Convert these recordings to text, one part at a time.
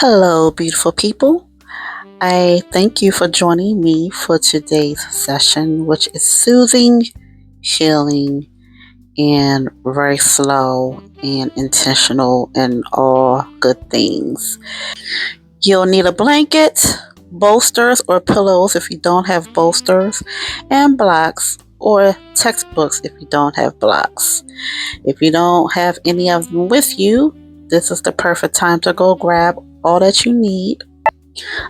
Hello, beautiful people. I thank you for joining me for today's session, which is soothing, healing, and very slow and intentional and all good things. You'll need a blanket, bolsters or pillows if you don't have bolsters, and blocks or textbooks if you don't have blocks. If you don't have any of them with you, this is the perfect time to go grab all that you need.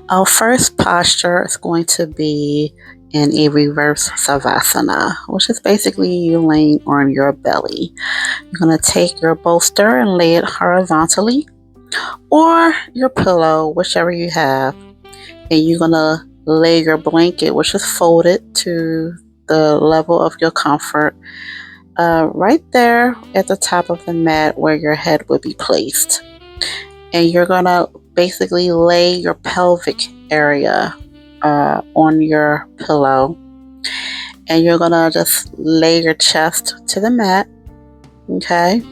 Our first posture is going to be in a reverse savasana, which is basically you laying on your belly. You're going to take your bolster and lay it horizontally, or your pillow, whichever you have, and you're going to lay your blanket, which is folded to the level of your comfort, right there at the top of the mat where your head would be placed. And you're going to basically lay your pelvic area on your pillow, and you're going to just lay your chest to the mat. Okay.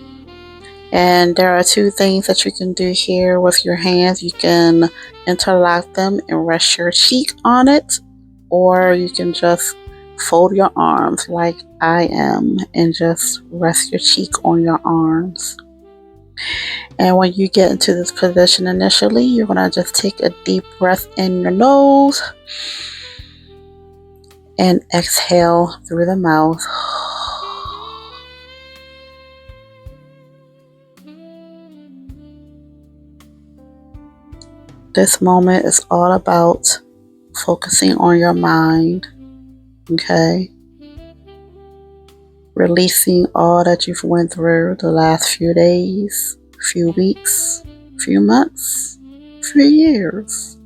And there are two things that you can do here with your hands. You can interlock them and rest your cheek on it, or you can just fold your arms like I am and just rest your cheek on your arms. And when you get into this position initially, you're going to just take a deep breath in your nose and exhale through the mouth. This moment is all about focusing on your mind, okay? Releasing all that you've went through the last few days, few weeks, few months, few years.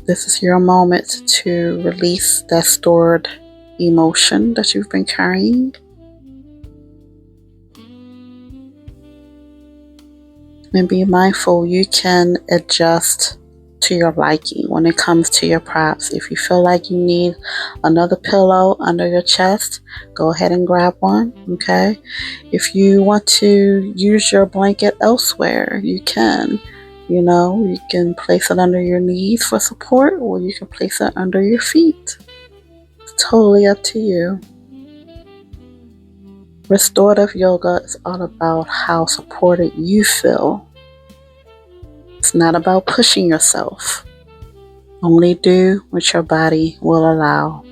This is your moment to release that stored emotion that you've been carrying. And be mindful, you can adjust to your liking when it comes to your props. If you feel like you need another pillow under your chest, go ahead and grab one, okay? If you want to use your blanket elsewhere, you can. You can place it under your knees for support, or you can place it under your feet. It's totally up to you. Restorative yoga is all about how supported you feel. It's not about pushing yourself. Only do what your body will allow.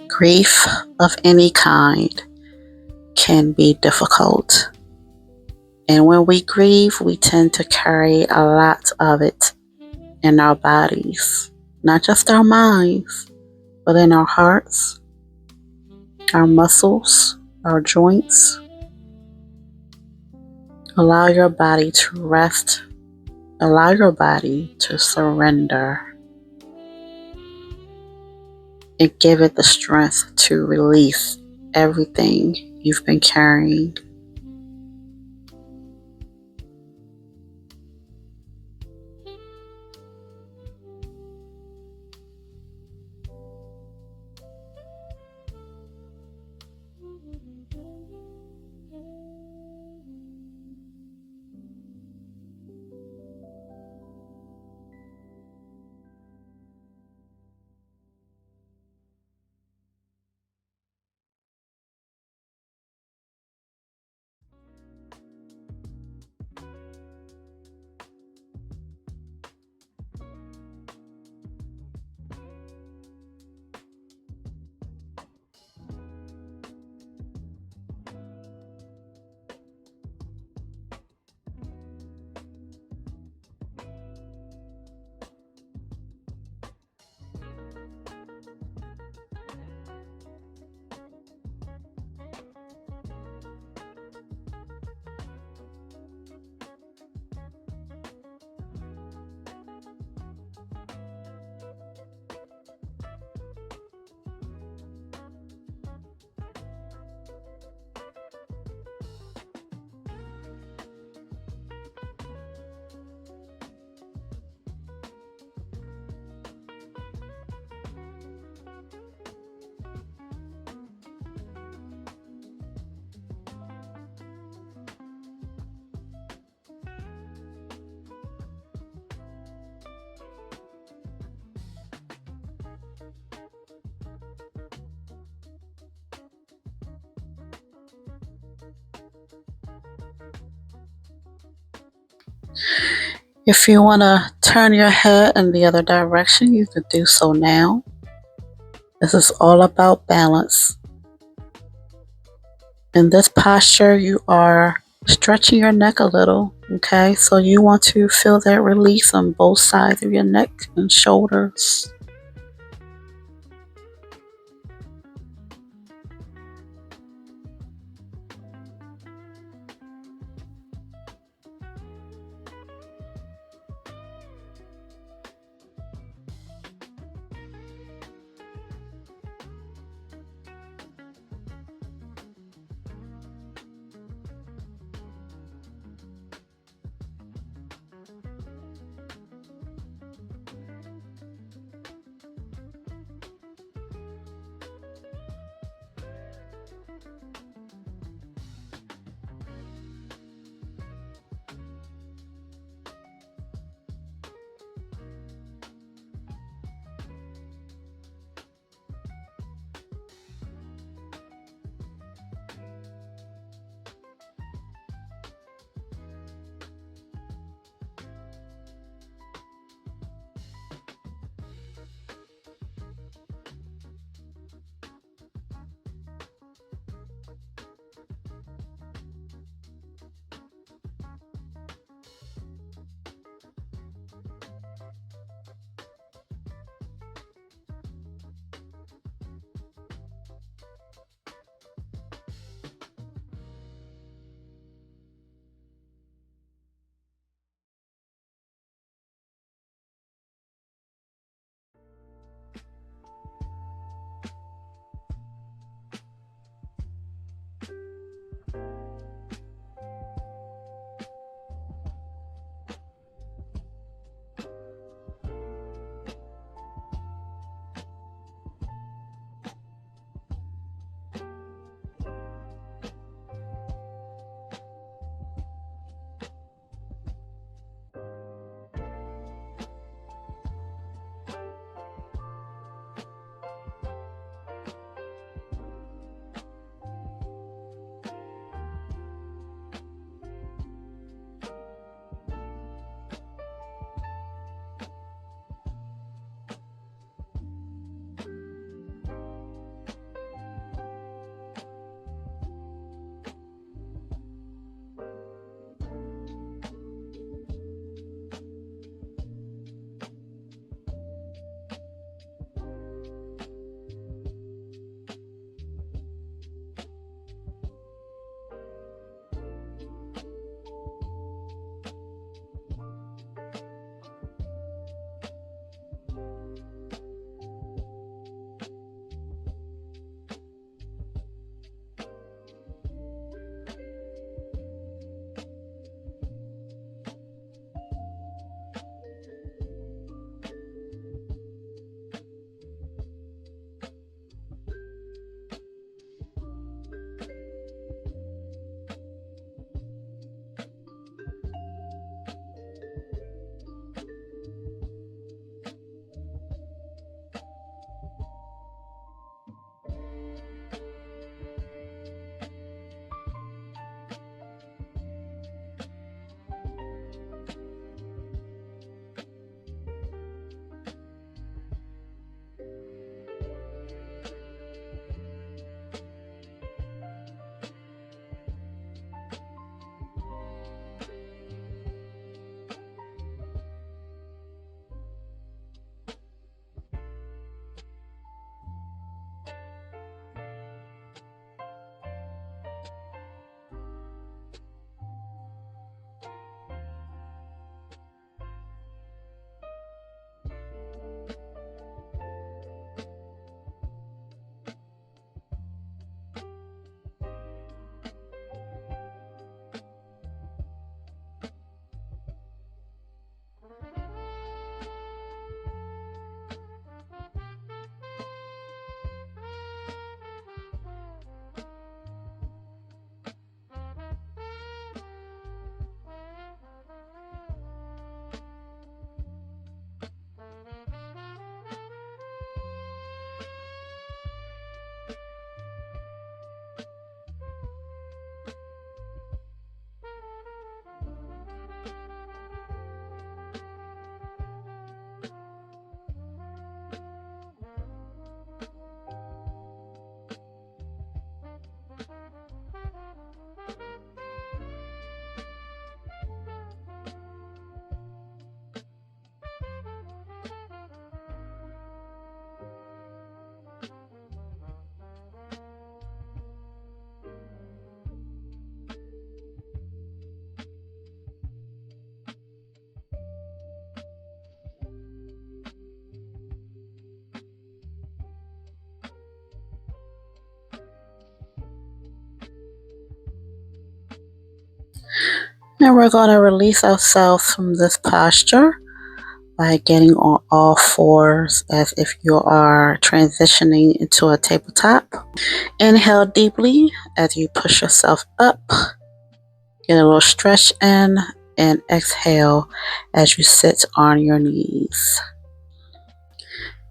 Grief of any kind can be difficult. And when we grieve, we tend to carry a lot of it in our bodies, not just our minds, but in our hearts, our muscles, our joints. Allow your body to rest. Allow your body to surrender. And give it the strength to release everything you've been carrying. If you want to turn your head in the other direction, you can do so now. This is all about balance. In this posture, you are stretching your neck a little, okay? So you want to feel that release on both sides of your neck and shoulders. And we're going to release ourselves from this posture by getting on all fours as if you are transitioning into a tabletop. Inhale deeply as you push yourself up. Get a little stretch in, and exhale as you sit on your knees.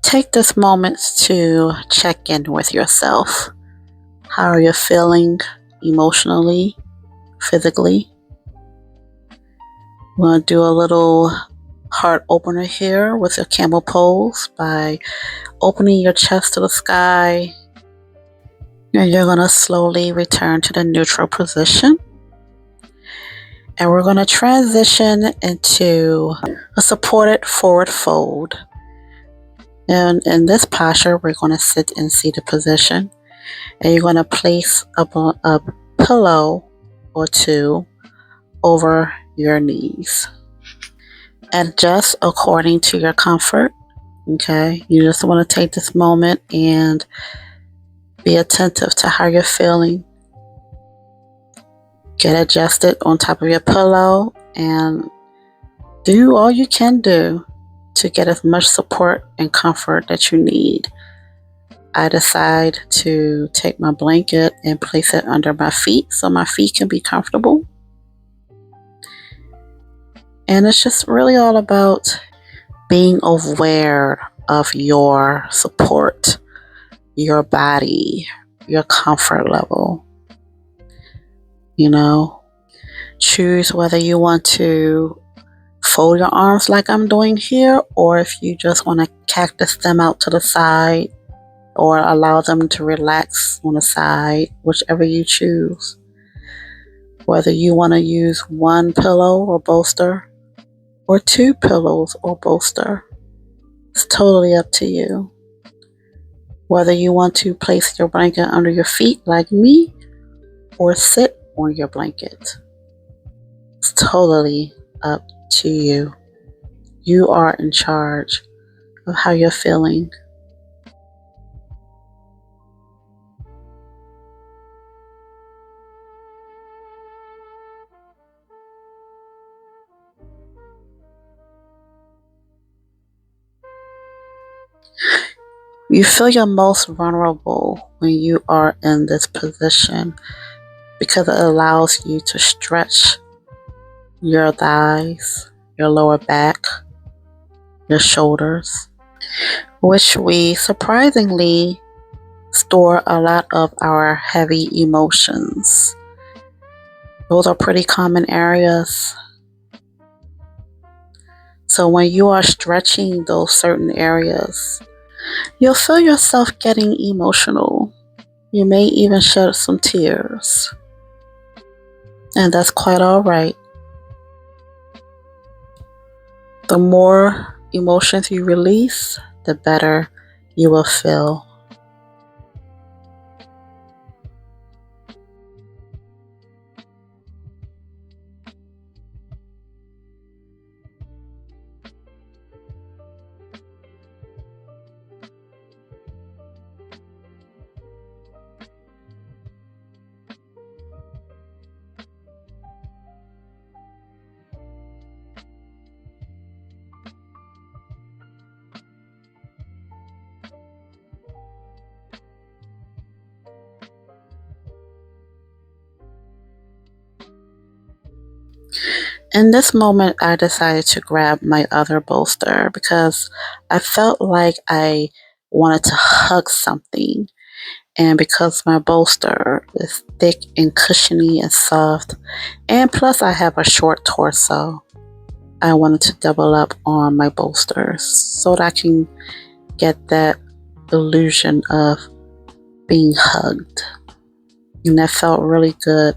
Take this moment to check in with yourself. How are you feeling emotionally, physically? We're going to do a little heart opener here with your camel pose by opening your chest to the sky. And you're going to slowly return to the neutral position. And we're going to transition into a supported forward fold. And in this posture, we're going to sit in seated position. And you're going to place a pillow or two over your knees. Adjust according to your comfort. Okay, you just want to take this moment and be attentive to how you're feeling. Get adjusted on top of your pillow and do all you can do to get as much support and comfort that you need. I decide to take my blanket and place it under my feet so my feet can be comfortable. And it's just really all about being aware of your support, your body, your comfort level. You know, choose whether you want to fold your arms like I'm doing here, or if you just want to cactus them out to the side, or allow them to relax on the side, whichever you choose. Whether you want to use one pillow or bolster, or two pillows or bolster, it's totally up to you. Whether you want to place your blanket under your feet like me, or sit on your blanket, it's totally up to you. You are in charge of how you're feeling. You feel your most vulnerable when you are in this position because it allows you to stretch your thighs, your lower back, your shoulders, which we surprisingly store a lot of our heavy emotions. Those are pretty common areas. So when you are stretching those certain areas, you'll feel yourself getting emotional. You may even shed some tears. And that's quite all right. The more emotions you release, the better you will feel. In this moment, I decided to grab my other bolster because I felt like I wanted to hug something. And because my bolster is thick and cushiony and soft, and plus I have a short torso, I wanted to double up on my bolsters so that I can get that illusion of being hugged. And that felt really good.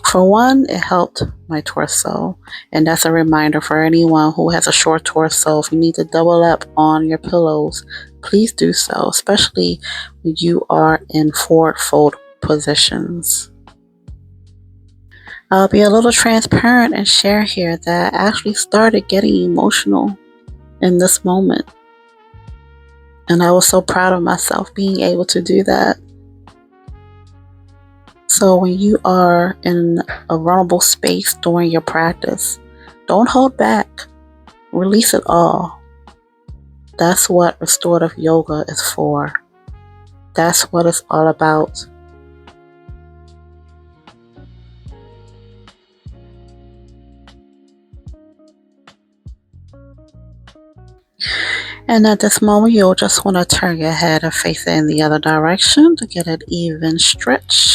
For one, it helped my torso, and that's a reminder for anyone who has a short torso. If you need to double up on your pillows, please do so, especially when you are in forward fold positions. I'll be a little transparent and share here that I actually started getting emotional in this moment. And I was so proud of myself being able to do that. So when you are in a vulnerable space during your practice, don't hold back. Release it all. That's what restorative yoga is for. That's what it's all about. And at this moment, you'll just want to turn your head and face it in the other direction to get an even stretch.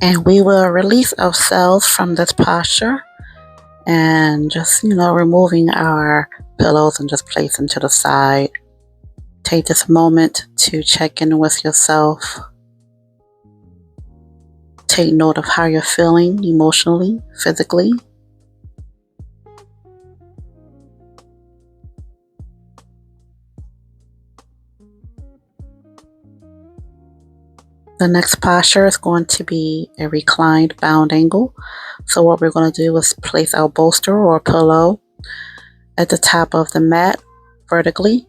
And we will release ourselves from this posture and just, removing our pillows and just place them to the side. Take this moment to check in with yourself. Take note of how you're feeling emotionally, physically. The next posture is going to be a reclined bound angle. So what we're going to do is place our bolster or pillow at the top of the mat vertically.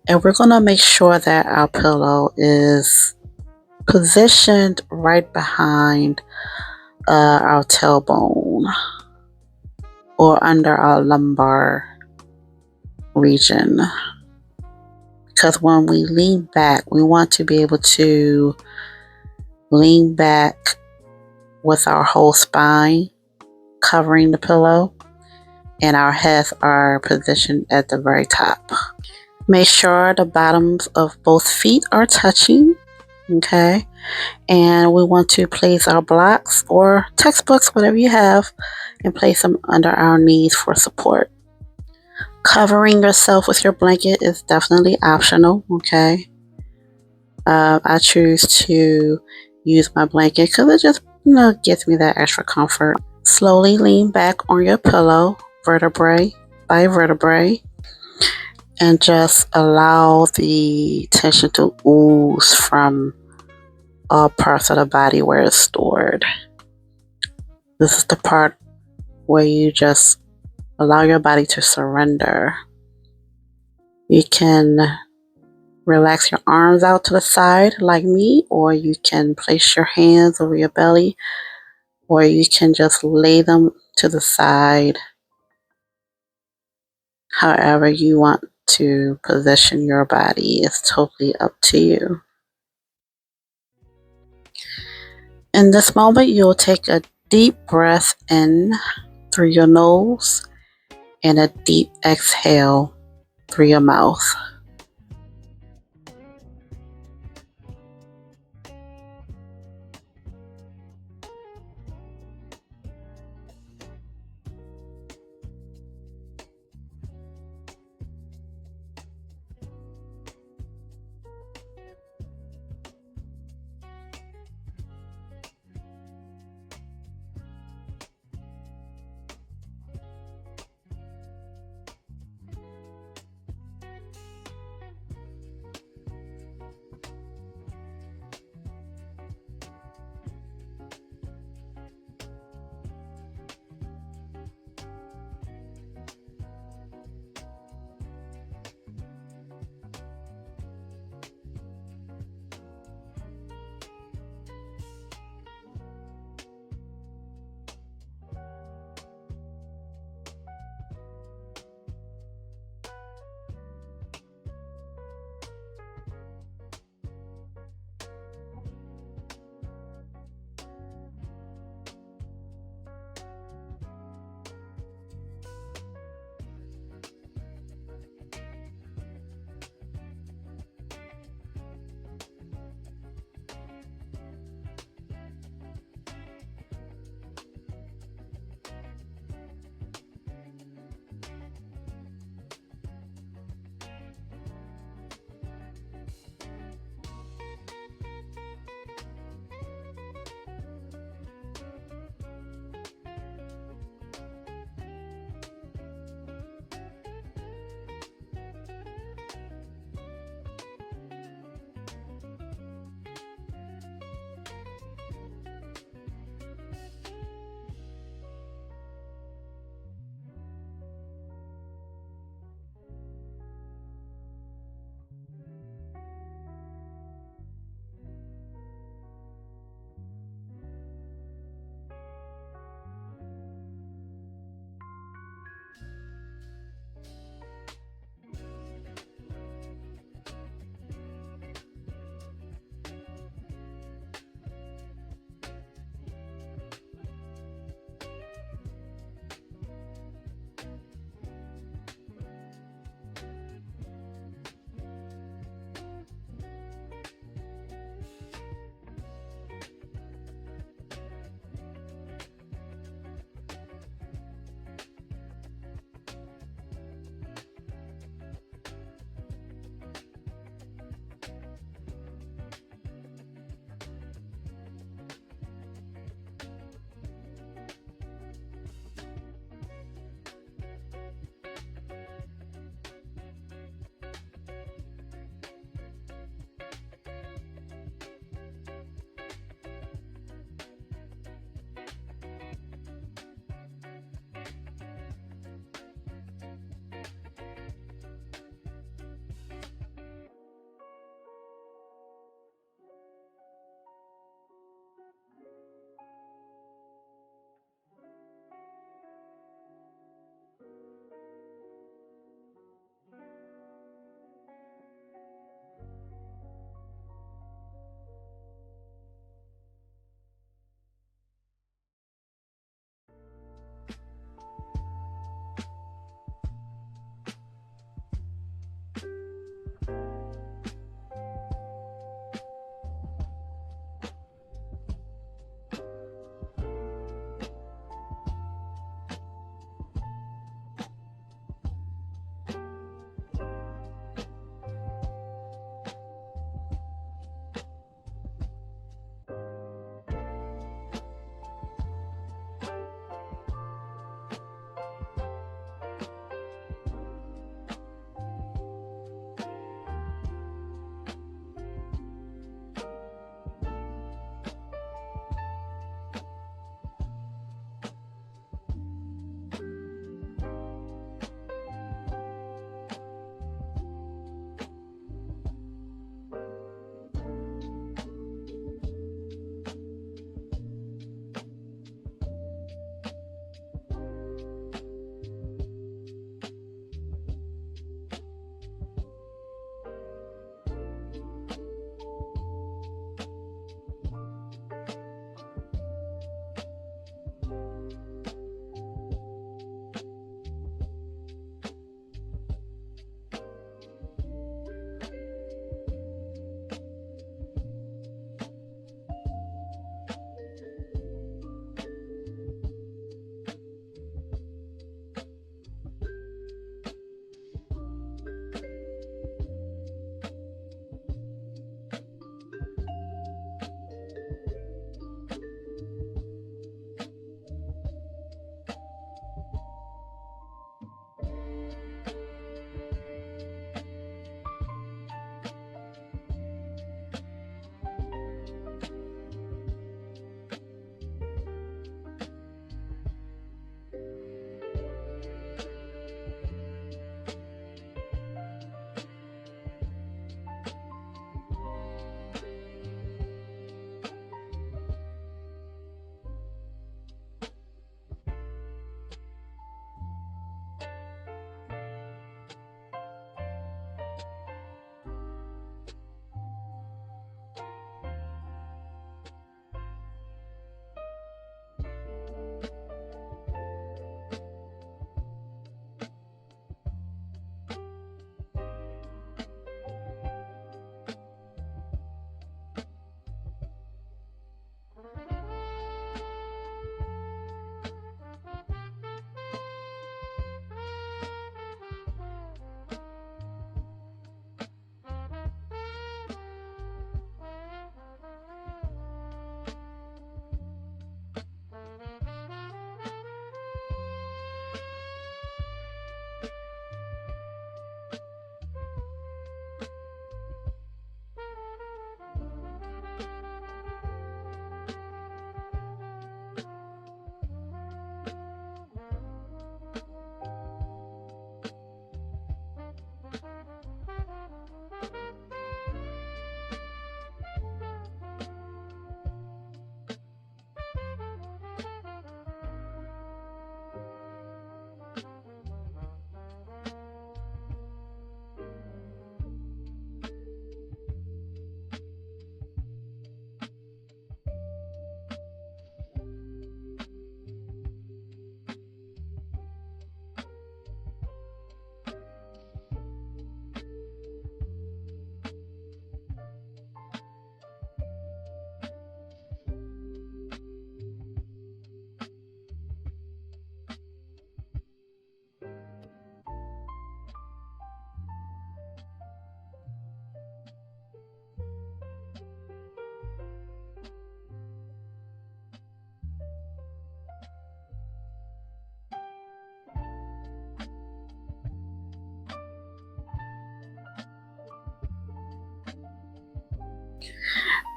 And we're going to make sure that our pillow is positioned right behind our tailbone or under our lumbar region. Because when we lean back, we want to be able to lean back with our whole spine covering the pillow, and our heads are positioned at the very top. Make sure the bottoms of both feet are touching, okay? And we want to place our blocks or textbooks, whatever you have, and place them under our knees for support. Covering yourself with your blanket is definitely optional, okay? I choose to use my blanket because it just gives me that extra comfort. Slowly lean back on your pillow, vertebrae by vertebrae, and just allow the tension to ooze from all parts of the body where it's stored. This is the part where you just allow your body to surrender. You can relax your arms out to the side like me, or you can place your hands over your belly, or you can just lay them to the side. However you want to position your body is totally up to you. In this moment, you'll take a deep breath in through your nose and a deep exhale through your mouth.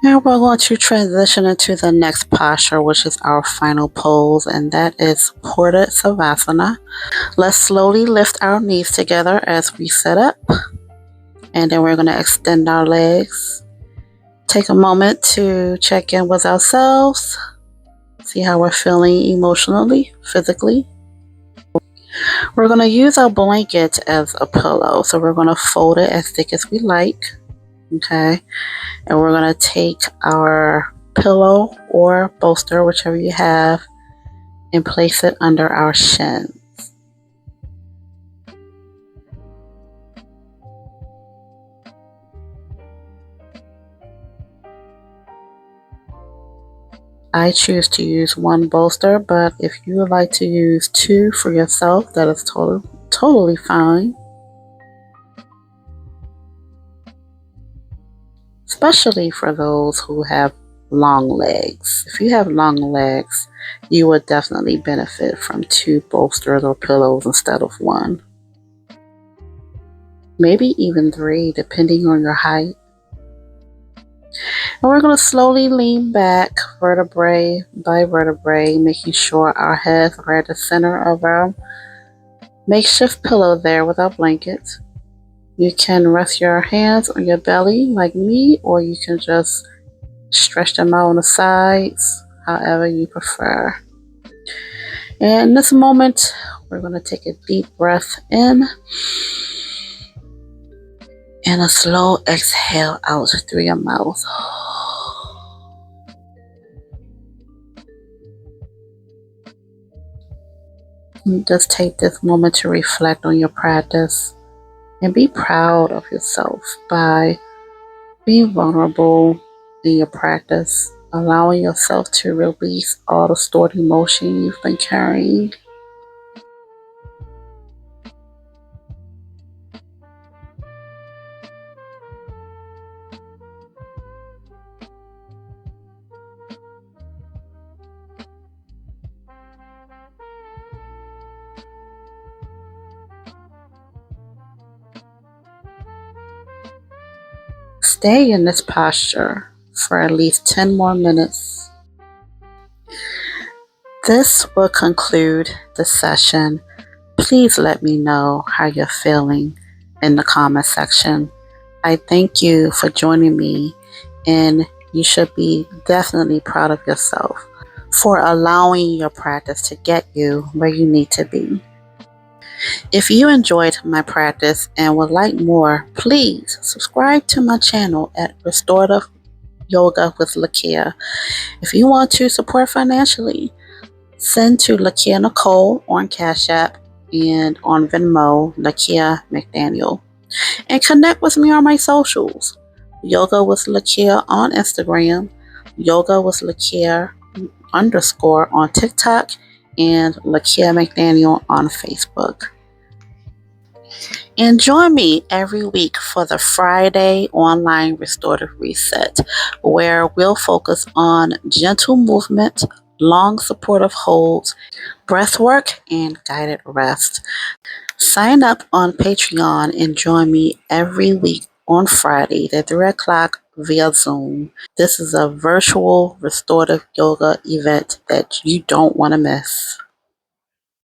Now we're going to transition into the next posture, which is our final pose, and that is supported savasana. Let's slowly lift our knees together as we sit up, and then we're going to extend our legs. Take a moment to check in with ourselves, see how we're feeling emotionally, physically. We're going to use our blanket as a pillow, so we're going to fold it as thick as we like, okay? And we're going to take our pillow or bolster, whichever you have, and place it under our shin. I choose to use one bolster, but if you would like to use two for yourself, that is totally fine. Especially for those who have long legs. If you have long legs, you would definitely benefit from two bolsters or pillows instead of one. Maybe even three, depending on your height. And we're going to slowly lean back vertebrae by vertebrae, making sure our heads are at the center of our makeshift pillow there with our blanket. You can rest your hands on your belly like me, or you can just stretch them out on the sides, however you prefer. And in this moment, we're going to take a deep breath in and a slow exhale out through your mouth. Just take this moment to reflect on your practice and be proud of yourself by being vulnerable in your practice, allowing yourself to release all the stored emotion you've been carrying. Stay in this posture for at least 10 more minutes. This will conclude the session. Please let me know how you're feeling in the comment section. I thank you for joining me, and you should be definitely proud of yourself for allowing your practice to get you where you need to be. If you enjoyed my practice and would like more, please subscribe to my channel at Restorative Yoga with Lakia. If you want to support financially, send to Lakia Nicole on Cash App and on Venmo, Lakia McDaniel. And connect with me on my socials. Yoga with Lakia on Instagram, Yoga with Lakia _ on TikTok, and Lakia McDaniel on Facebook. And join me every week for the Friday online restorative reset, where we'll focus on gentle movement, long supportive holds, breath work, and guided rest. Sign up on Patreon and join me every week on Friday at 3 o'clock via Zoom. This is a virtual restorative yoga event that you don't want to miss.